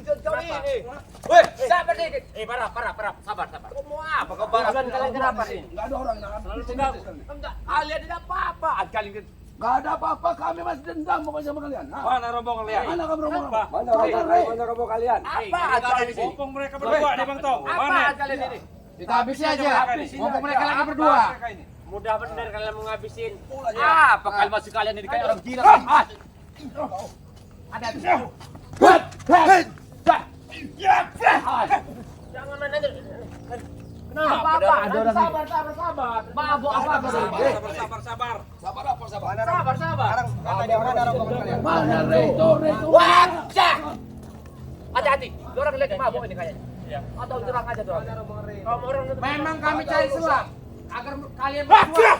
tujuan kau ini? Weh, Sabar dikit. parah, sabar. Kau mau apa? Kau balas kalian kenapa ini? Enggak ada orang yang Selalu dendam. Enggak, kalian tidak apa-apa. Kalian Enggak ada apa-apa, kami masih dendam pokoknya sama kalian. Mana rombongan kalian? Mana kamu rombongan? Mana rombongan kalian? apa Kalian di sini. kalian? Mereka berdua nih Bang Tong. Apa kalian ini? Kita habisi aja. Mumpung mereka lagi berdua. Mudah benar kalian mau ngabisin. Apa kalian masih kalian ini kayak orang gila kan? Ada di situ. Jangan main aja. Kenapa? Ada orang sabar. Mabuk apa kau? Sabar. Sabar apa sabar? Sabar. Mana rombongan kalian? Mana Reto? Wajah. Hati-hati. Orang lagi mabuk ini kayaknya. Iya. Atau terang aja tuh. Kamu orang Memang kami cari suap agar kalian berdua.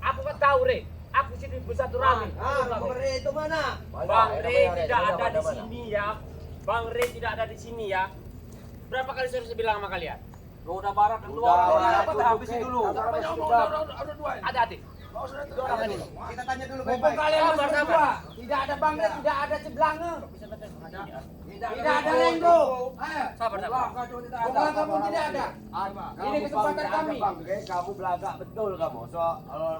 Aku kan tahu, Re. Aku sini bersatu rame. Rombongan itu mana? Bang Rey tidak ada di sini ya. Bang Rey tidak ada di sini ya. Berapa kali saya harus bilang sama kalian? Udah barat keluar. Habisin dulu. Hati-hati. Kita tanya dulu Mumpung baik-baik. kalian berdua. Tidak ada bangga, tidak ada ceblange. Tidak ada lenggo. Sabar. Pokoknya kamu tidak ada. Ini kesempatan kami. Kamu belagak betul kamu.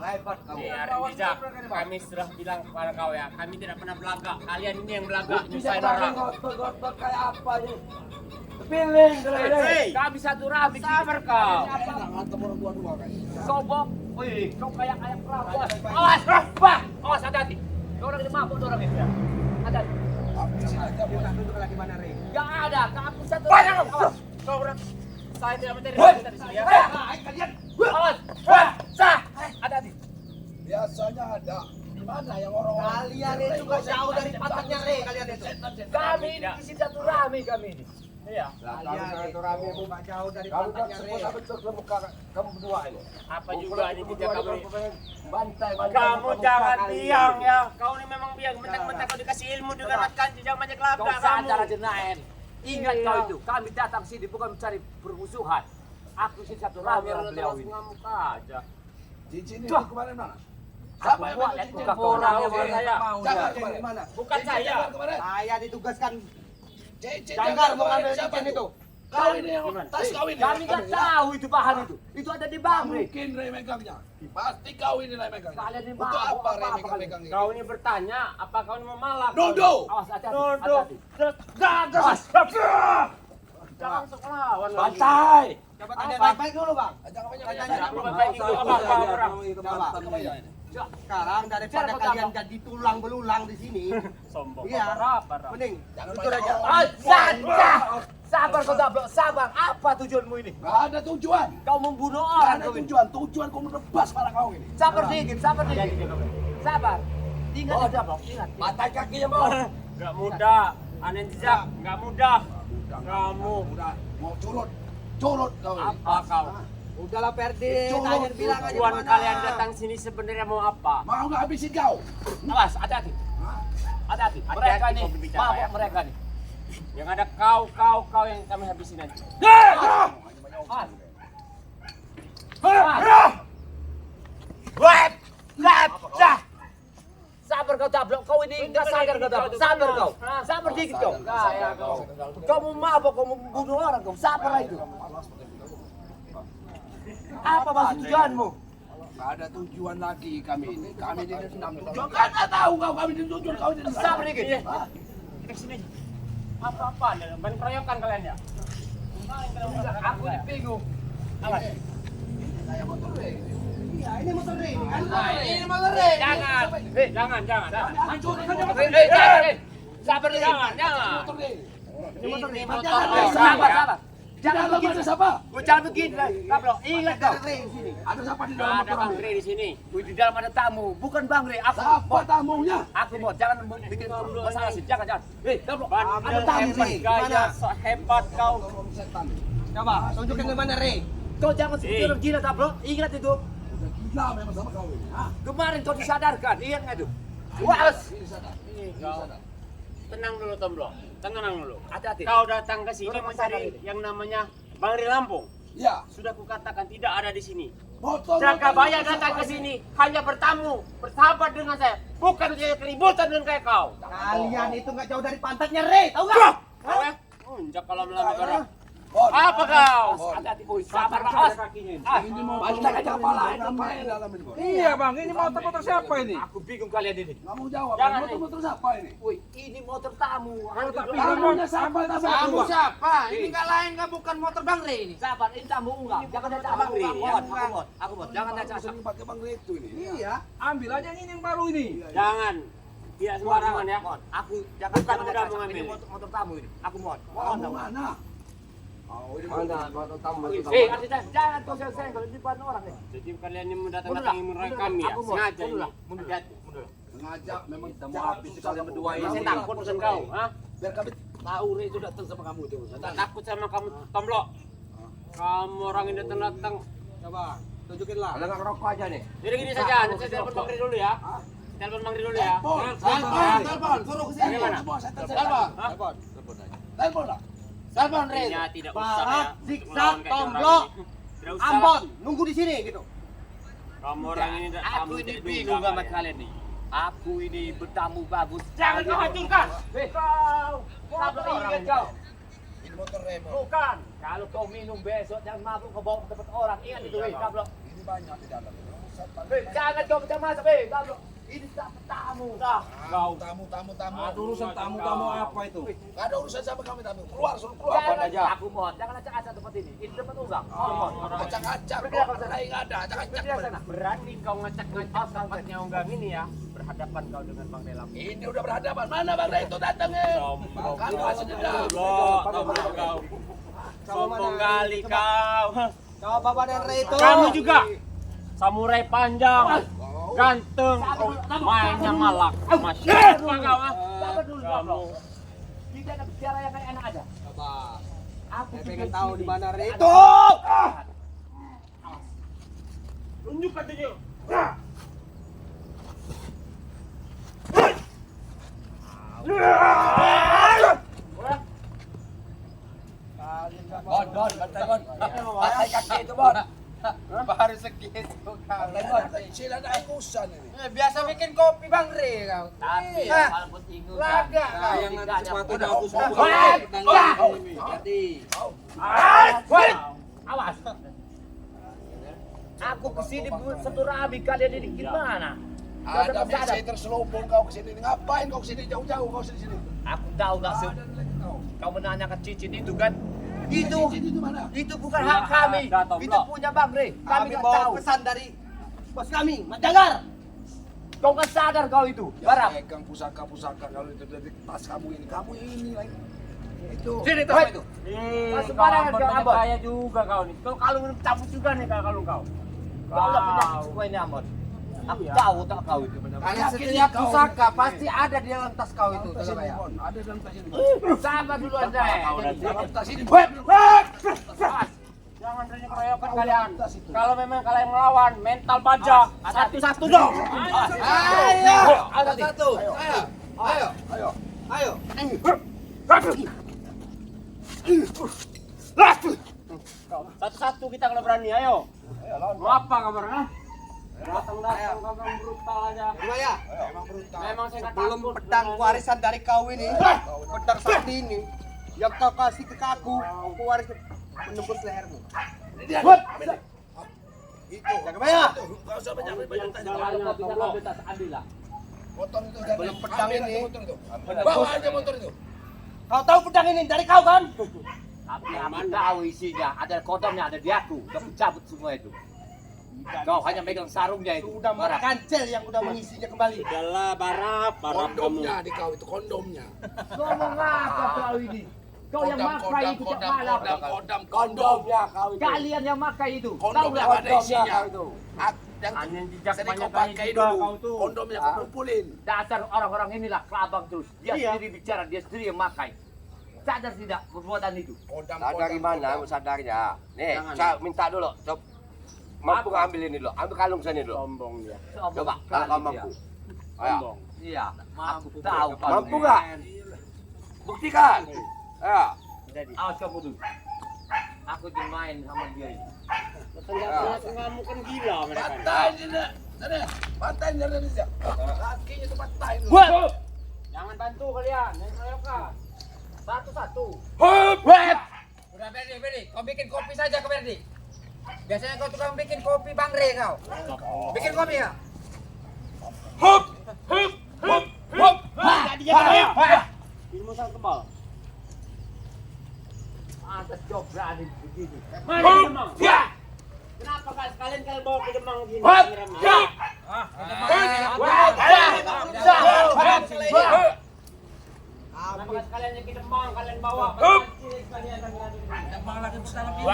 Repot kamu. Biar bijak. Kami sudah bilang kepada kau ya. Kami tidak pernah belagak. Kalian ini yang belagak. Nyusahin orang. Gotot kayak apa nih? Kami satu rame. Sabar kau. Kau bok. Wih, kau kayak perawan. Awas, Pak. Awas, hati-hati. Kau orang ini mabuk tuh orang ini. Hati-hati. Duduk lagi mana, Rey? Gak ada, kamu satu. Awas. Kau orang. Saya tidak mencari kita di sini ya. Awas. Sah. Hati-hati. Biasanya ada. Di mana yang orang Kalian itu gak jauh dari pataknya, Rey. Kalian itu. Kami ini di sini satu rame kami ini. Iya. Kalian itu rame gak jauh dari Kamu kan pataknya, Rey. semua bentuk kamu berdua ini. Apa juga ini tidak kamu. Bantai. Kamu jangan biang ya. Kau ini memang biang. Mentang-mentang kau dikasih ilmu dengan kanji jangan banyak Kau labrak sadar kamu. aja Naen. Ingat kau itu, kami datang sini bukan mencari permusuhan. Aku sini satu rame orang beliau ini. Ngamuk aja. Cincin ini Tuh. kemarin mana? Aku Siapa yang buat minta lihat cincin? muka kau Orang orang yang saya. Jangan Cincin di mana? Bukan saya. Kemarin. Saya ditugaskan Cincin Janggar mau kemarin. ngambil Siapa cincin itu. Kau ini yang Gimana? tas kau ini. Kami nggak tahu itu bahan itu. Itu ada di bank, Re. Mungkin Rey megangnya. Pasti kau ini Rey megangnya. Kalian ini Untuk mabuk, apa Rey apa-apa megang ini? Kau ini bertanya, apa kau ini memalak? Dodo. Awas, hati-hati. Dodo. Hati-hati. Gagas. Jangan sok lawan lagi. Bantai. Coba tanya baik-baik dulu, Bang. Jangan banyak Tanya banyak. dulu. Baik itu apa orang? Coba. Sekarang daripada kalian jadi tulang belulang di sini, Sombong. iya, Apa? mending Jangan jujur banyak. aja. Sabar kau Dablok, sabar. Apa tujuanmu ini? Gak ada tujuan. Kau membunuh Gak orang ada kau ini. tujuan. Tujuan kau menebas kepala kau ini. Sabar dikit. Sabar. Ingat ya Dablok, ingat. Mata kakinya mau. Gak mudah. Aneh jejak. Gak mudah. Kamu. Udah mau curut. Curut kau ini. Apa kau? Udahlah Perdi, tanya bilang aja Tujuan mana. kalian datang sini sebenarnya mau apa? Mau nggak habisin kau? Awas, hati-hati. Hah? Hati-hati. Hati-hati Mereka kau nih, berbicara, mabuk ya. mereka nih. Yang ada kau yang kami habisin nanti. Awas. Sabar kau Dablok, kau ini enggak sadar kau Dablok. Sabar kau. Sabar dikit kau. Kau mau mabuk, kau mau bunuh orang kau. Sabar itu. Apa maksud tujuanmu? Gak ada tujuan lagi kami ini. Kami ini dendam tujuan. Gak tahu kau kami ini tujuan kau ini. Sabar dikit. Kita kesini aja. Apa-apa? Ban keroyokan kalian ya? Aku ini bingung. Awas. Iya, ini motor Rey. Kan Ini motor Rey. Jangan. Hancurin saja motor Jangan. Sabar dikit. Jangan. motor Rey. Ini motor Sabar. Jangan begitu siapa? Jangan begini, Dablok. Ingat kau. Rey di sini. Ada siapa di Gak dalam ada motor Bang ini? Rey di sini. Di dalam ada tamu, bukan Bang Rey. Aku Siapa tamunya? Aku mau jangan bikin masalah sih. Jangan. Dablok. Ada Ada tamu, Rey. Gaya Mana? sok hebat kau. Setan. Coba, tunjukin di mana Rey. Kau jangan seperti orang gila, Dablok. Ingat itu. Udah gila memang sama kau ini. Hah? Kemarin kau disadarkan, ingat nggak itu? Was. Ini sadar. Ini kau. Tenang dulu Tomblok. Tenang dulu. Hati-hati. Kau datang ke sini Kau mencari sadar yang namanya Bang Rey Lampung. Ya. Sudah kukatakan tidak ada di sini. Jakabaya datang ke sini hanya bertamu, bersahabat dengan saya, bukan untuk keributan dengan kayak kau. Kalian itu nggak jauh dari pantatnya Rey, tahu nggak? Kau ya? Jakal lama-lama barang. Apa kau? Hati-hati, boy. Sabar, awas. Ini mau balik aja kepala itu main dalam ini. Bos. Iya bang, ini motor siapa ini? Aku bingung kalian ini. Nggak mau jawab. Jangan, Motor siapa ini? Woi, ini motor tamu. Tamunya siapa? Kamu siapa? Ini nggak lain nggak bukan motor Bang Rey ini. Sabar, ini tamu enggak. Jangan ada Bang Rey. Aku mod. Jangan ada Sering pakai Bang Retu ini. Iya, ambil aja ini yang baru ini. Jangan. Tidak sembarangan ya. Aku jangan Bukan ada mudah cacat. mengambil. Ini motor tamu ini. Aku mod. Kamu mana? Oh, ini Mana motor tamu? Jangan kau selesai kalau di depan orang nih. Jadi kalian ini mendatang-datangi merai kami ya. Sengaja ini. Hati-hati. sengaja memang Kita mau habis kalian berdua ini. Saya takut dengan kau. Hah? biar kami tahu Rey itu datang sama kamu itu. Tak takut sama kamu, Tomblok. Kamu orang yang datang-datang. Coba, tunjukinlah. Ada nggak ngerokok aja nih? Jadi gini saja, nanti saya telepon Bang Ri dulu ya. Telepon Bang Ri dulu ya. Telepon, suruh ke sini. Bagaimana? Semua saya Telepon. Telepon. Telepon lah. Telepon Rey. Kayaknya tidak usah Barat, ya. Zigzag, melawan kayak Tomblok. orang ini. Tidak usah. Ambon, nunggu di sini gitu. Kamu orang ini Aku ini bingung sama kalian nih. Aku ini bertamu bagus. Jangan kau hancurkan. Kau, kenapa ingat kau? Ini motor Rey. Bos. Bukan. Kalau kau minum besok jangan mabuk kau bawa ke tempat orang. Ingat itu, Kablok. Ini banyak di dalam. Jangan kau macam masuk, Kablok. Ini tak tamu. Kau tamu. Ada urusan tamu-tamu apa itu? Gak ada urusan sama kami tamu. Keluar, suruh keluar. Jangan aku mohon, jangan acak-acak tempat ini. Ini tempat unggah. Acak-acak. Bergerak ke sana. Rey nggak ada. Acak-acak. Bergerak sana. Berani kau ngacak-ngacak tempatnya onggang ini ya. Berhadapan kau dengan Bang Delam. Ini udah berhadapan. Mana Bang Rey itu datangnya? Kami masih dendam. Tomblok kau. Sombong kali kau. Coba Bapak dan Rey itu. Kamu juga. Samurai panjang, ganteng, mainnya malak. Masya Allah kau. Sabar dulu, Kamu. Kablok. Tidak ada bicara yang enak aja. Coba. Aku Saya juga pengen di tahu sini. di mana Rey Ada- itu. Tunjukkan tunjuk. Bon, bantai Bon. Pakai kaki itu Bon. Baru segitu Bantai Bon. Sila ada akusan ini. Biasa bikin kopi Bang Rey kau. Tapi Hah? walaupun tinggal Laga. Nah, yang nanti sepatunya aku Wah, suruh. Jadi. Awas. Aku kesini satu rabi kalian ini gimana? Ada misi terselubung kau kesini. Ngapain kau kesini jauh-jauh kau sini sini? Aku tahu nggak sih. Ada lagi kau. Kau menanyakan cincin itu kan? Itu Cincin itu mana? itu bukan hak kami. Ada, Tom, Itu Bro. punya Bang Rey. Kami Kami nggak bawa tahu. pesan dari bos kami, Mat Jagar. Kau nggak sadar kau itu. Ya, Barang. pegang pusaka kalau itu dari tas kamu ini. Kamu ini lagi. Itu. Sini tas itu. Mas sembarangan kau, Ambon. Kaya juga kau nih. Kau kalau minum cabut juga nih kalau kau. Kau nggak punya semua ini Amon. Aku tahu tak kau itu benar. Karena setiap pusaka pasti ada di dalam tas kau itu. Tas Coba ini ya. Bon. Ada dalam tas ini. Sabar dulu Anda. Dalam tas ini. Jangan berani keroyokan kalian. Tas itu. Kalau memang kalian melawan, mental baja. Satu-satu dong. Ayo. Ada satu. Ayo. Ayo. Ayo. Satu-satu kita kalau berani, ayo. Ayo lawan. Mau apa kabarnya? Datang-datang kagak brutal aja. Coba ya. Emang brutal. Memang saya nggak Belum takut. pedang warisan dari kau ini. Pedang sakti ini. Yang kau kasih ke aku waris menembus lehermu. Dia. Itu. Jaga bayar. Enggak usah banyak Yang tas. segalanya Bisa Tomblok. ambil tas, ambillah. Motor itu Belum pedang ambil ini. aja motor itu. Bawa aja motor itu. Kau tahu pedang ini dari kau kan? Tapi aku tahu isinya. Ada kodamnya, ada di aku. Udah cabut semua itu. Kau hanya megang sarungnya itu. Sudah Barang. merkancel yang udah mengisinya kembali. Udahlah, barap kamu. Kondomnya di kau itu kondomnya. Ngomong apa kau ini? Kau yang makai itu cak malam. Kondomnya kau itu. Kalian yang makai itu. Tahu Kondom nggak? yang ada isinya. Yang Aneh jejak sering kau banyak pakai juga dulu. kau tuh. Kondomnya kau kumpulin. Dasar orang-orang inilah kelabang terus. Dia Iya. sendiri bicara, dia sendiri yang makai. Sadar tidak perbuatan itu? Sadar gimana sadarnya? Nih, Jangan. saya minta dulu. Coba. Mampu ngambil ini dulu. Ambil kalung sini dulu. Sombong dia. Coba, kalau kau mampu. Ayo. Sombong. Iya, aku tahu. Mampu nggak? Buktikan. Ayo. Jadi. Awas kamu dulu. Aku main sama dia ini. Kamu kan gila mereka. Patahin dia. Sana. Patahin dia dari situ. Kakinya tuh patahin. Wah! Jangan bantu kalian, yang Toyoka. Satu-satu. Udah Berdi. Kau bikin kopi saja ke Berdi. Biasanya kau tukang bikin kopi Bang Re kau. Bikin kopi ya? Ilmu sang kebal. Atas job berani begini. Mana Demang? Kenapa kalian bawa ke Demang gini? Nyiramnya? Kenapa kalian yang ke Demang kalian bawa? Demang lagi besar lagi.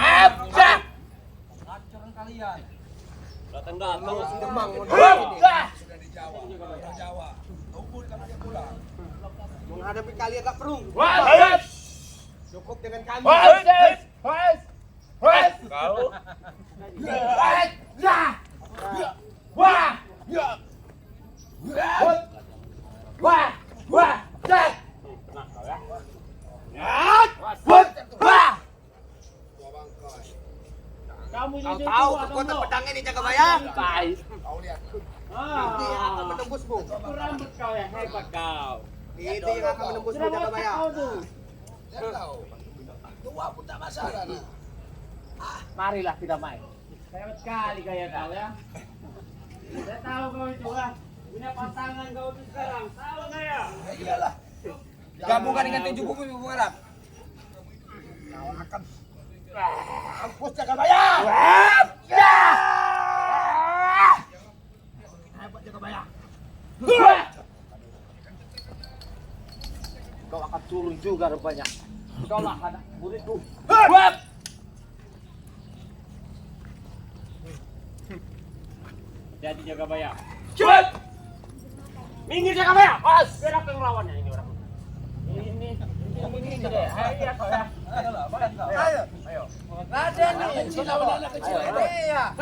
Hancurin kalian. Datang-datang masih Demang mau Sudah di Jawa. Orang Jawa. Tunggu kalau dia pulang. menghadapi kalian gak perlu. Cukup dengan kami. Kamu Kau ini tahu tua, kekuatan Tondo. pedang ini Jagabaya? Kau lihat. Ini yang akan menembusmu. Itu rambut kau yang hebat kau. Ini yang akan menembusmu Jagabaya. Kau tuh. Dia tahu. Tua pun tak masalah. Nah. Marilah kita main. Hebat sekali kau ya kau ya. Saya tahu kau itu lah. Punya pasangan kau itu sekarang. Tahu nggak ya? Ya iyalah. Gabungkan dengan 7 buku Arab. Kau akan mampus Jagabaya. Hebat Jagabaya. Kau akan turun juga rupanya. Kau lah anak muridku. Jadi Jagabaya. Minggir Jagabaya. Biar aku yang lawannya ini orang. Ini deh. Ayo kau ya. Ayo. Raden nih. Sudah anak kecil. Iya.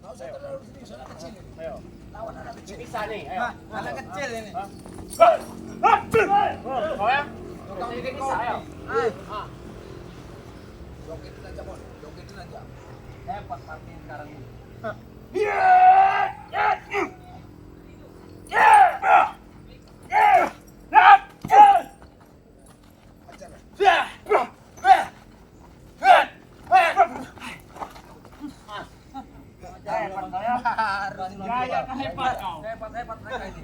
Kau saya terlalu sini. Sudah kecil. Ayo. Lawan anak kecil. Bisa nih. Ayo. Anak kecil ini. Kau ya. Ini bisa. Ayo. Jogetin aja, Mon. Jogetin aja. Hebat Martin sekarang ini. Gaya hebat kau. Hebat mereka ini.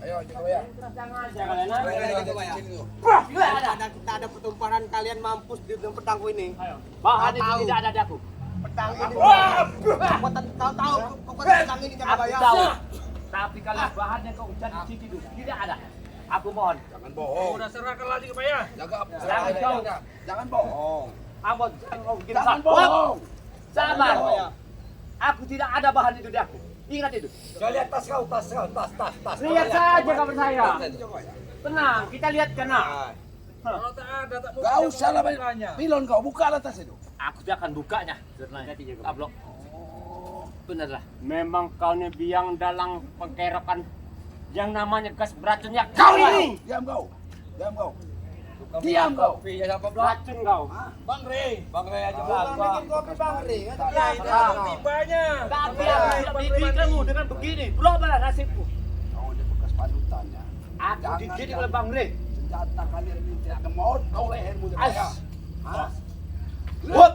Ayo, Jagabaya. Tenang aja kalian. ah. Mereka kecil itu. Kita ada pertumpahan kalian mampus di dalam pedangku ini. Ayo. Bahan itu tidak ada di aku. Pedang ini. Kekuatan kau tahu kekuatan pedang ini Aku Jagabaya. tahu. Tapi kalau bahannya kau jadi situ tidak ada. Aku mohon. Jangan bohong. Udah serahkan lagi ke Maya. Jangan bohong. Ampun, jangan kau bikin Jangan salah. bohong. Sabar. Bohong. Aku tidak ada bahan itu di aku. Ingat itu. Coba lihat tas kau, tas. Lihat saja kabar saya. Jagabaya. Tenang, kita lihat kena. Kalau tak ada tak mau. Gak usah lah banyak. Pilon kau buka atas itu. Aku tidak akan bukanya. Tablok. Benar lah. Memang kau nih biang dalang pengkerokan yang namanya gas beracunnya kau ini. Diam kau. Diam kau. Diam kau. Kopi ya siapa Racun kau. Bang Rey. Bang Ray aja Bang bikin kopi Bang Ray. Tipanya. Tapi aku tidak mendidik kamu dengan begini. Berubahlah nasibku. Kau ini bekas panutannya. Aku dididik oleh Bang Rey. Senjata kalian ini tidak akan mau kau lehermu Jagabaya. As. Wut.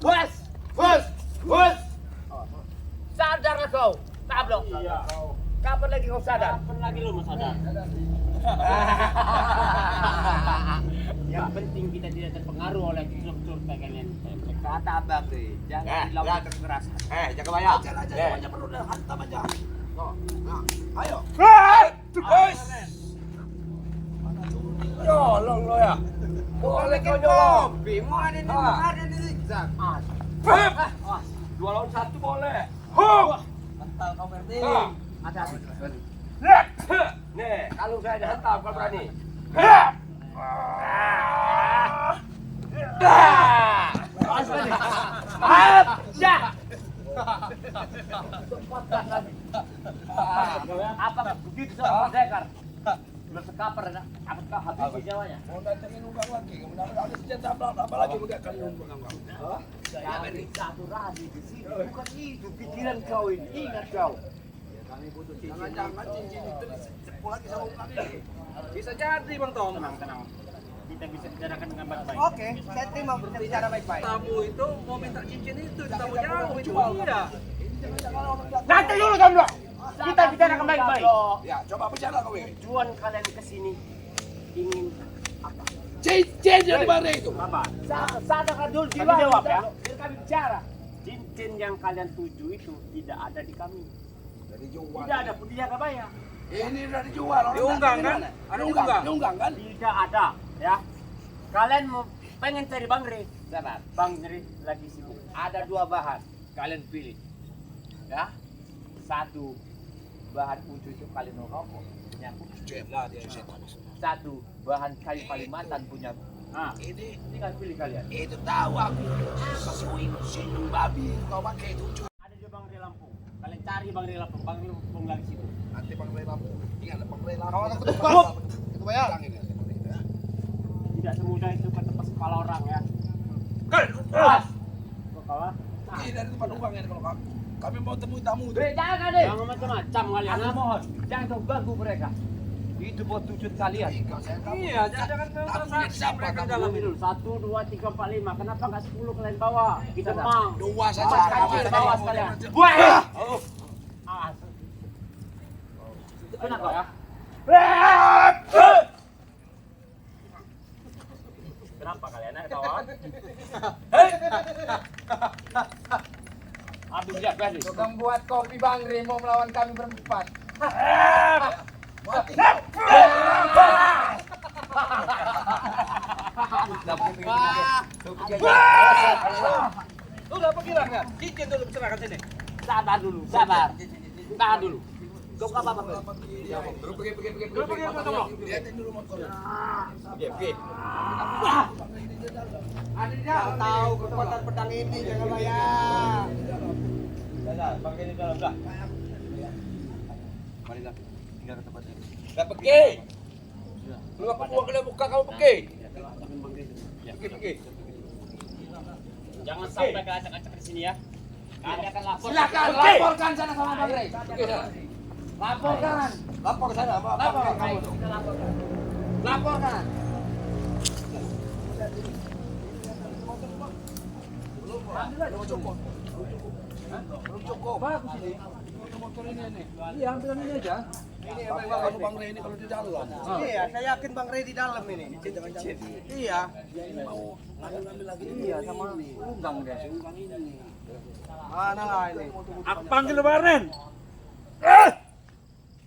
Was. Sadarlah kau. Tablok. Iya. Kapan lagi kau sadar? Kapan lagi lu mau sadar? Yang penting kita tidak terpengaruh oleh struktur kalian. Kata Bang Rey, jangan dilawan kekerasan. Jagabaya. Aja semuanya perlu dah hantam aja. Nah, ayo. Nyolong lo ya. Boleh kau nyolong. Kopi, mau ada ini, mau ada ini zigzag. 2 lawan 1 boleh. Mental kau Berdi. Ada. Nih, kalau saya dihantam kau berani. Apa begitu seorang pendekar? Udah sekapar na. Apakah habis nyawanya? Mau datengin unggang lagi, kemudian ada senjata apa lagi udah kali unggang. Dari satu radi di sini. Bukan itu pikiran kau ini. Ingat kau. Jangan-jangan cincin itu dicepul lagi sama unggang ini. Bisa jadi Bang Tom. Tenang. Kita bisa bicarakan dengan baik-baik. Oke, saya terima berbicara baik-baik. Tamu itu mau minta cincin itu, tamu jauh itu iya. Nanti dulu kamu dong. Kita bicarakan baik-baik. Ya, coba bicara kau ini. Tujuan kalian ke sini ingin apa? Cincin yang di mana itu? Apa? Sadarkan dulu Kami jawab ya. Biar kami bicara. Cincin yang kalian tuju itu tidak ada di kami. Dari jual. Tidak ada pun dia nggak bayar. Ini udah dijual. orang Diunggang, datang kan? di mana? Ada Diunggang, diunggang. diunggang kan? Tidak ada, ya. Kalian mau pengen cari Bang Re? Sabar. Bang Re lagi sibuk. Ada dua bahan. Kalian pilih. Ya. Satu bahan uncu itu kalian mau rokok. Punya aku. Lah dia setan. Satu bahan kayu Kalimantan punya aku. Nah, Ini tinggal pilih kalian. Itu tahu aku. Apa sindung babi kau pakai itu. ada juga Bang Re Lampung. Kalian cari Bang Re Lampung. Bang Re Lampung lagi sibuk. Nanti Bang Rey Lampung. Ingat Bang Rey Lampung. Kawan aku tepat. Itu bayar. Tidak semudah itu ke tempat kepala orang ya. Pas. Kok kalah? Ini dari tempat unggang ini kalau kami mau temui tamu itu. Jangan deh. Jangan macam-macam kalian. Aku mohon. Jangan kau ganggu mereka. Itu buat tujuan kalian. Iya, jangan transaksi siapa mereka tamu? dalam Dulu 1, 2, 3, 4, 5. Kenapa nggak 10 kalian bawa? Kita mang. Dua saja. Awas kaki bawa sekalian. Buat. Awas. Kenapa ya? Kenapa kalian kawan? Habis ya, Ferdi. Tukang buat kopi Bang Re mau melawan kami berempat. Lu udah pergi lah kan? Cincin dulu serahkan sini. Sabar dulu. Sabar. Tahan dulu. Kau apa apa? Pergi. Lihatin dulu motornya. Kau tahu kekuatan pedang ini jangan bayar. Udah pergi. Lu aku buka kamu pergi. Pergi. Jangan sampai ke acak-acak di sini ya. Kami akan lapor. Silakan laporkan sana sama Bang Rey. Laporkan. Lapor ke sana, Pak. Laporkan. Laporkan. Belum cukup. Belum cukup. Bagus ini. Motor ini nih. Iya, ambil ini aja. Ini kalau Bang Rey ini kalau di dalam. Iya, saya yakin Bang Rey di dalam ini. Iya. Mau ngambil lagi. Iya, sama unggang deh. Unggang ini. Mana lah ini? Aku panggil lebaran.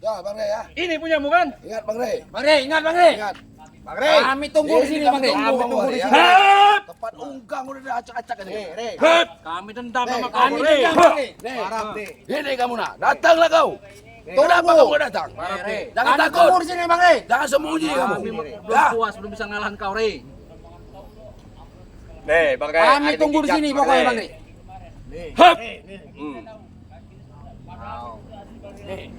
Ya, Bang Rey ya. Ini punyamu kan? Ingat Bang Rey. Bang Rey, ingat Bang Rey. Ingat. Bang Rey. Kami tunggu di sini Bang Rey. Kami Kami tunggu di ya. sini. Tempat unggang udah diacak-acak ini. Rey. Kami dendam sama Kami kamu, Re. dendam, Bang Rey. Parah, Rey. Ini kamu nak. Datanglah kau. Kenapa kamu datang? Rey. Jangan Kami takut. tunggu di sini Bang Rey. Jangan sembunyi kamu. Ya. Puas belum bisa ngalahin kau, Re. Kami tunggu di sini pokoknya Bang Rey. Nih.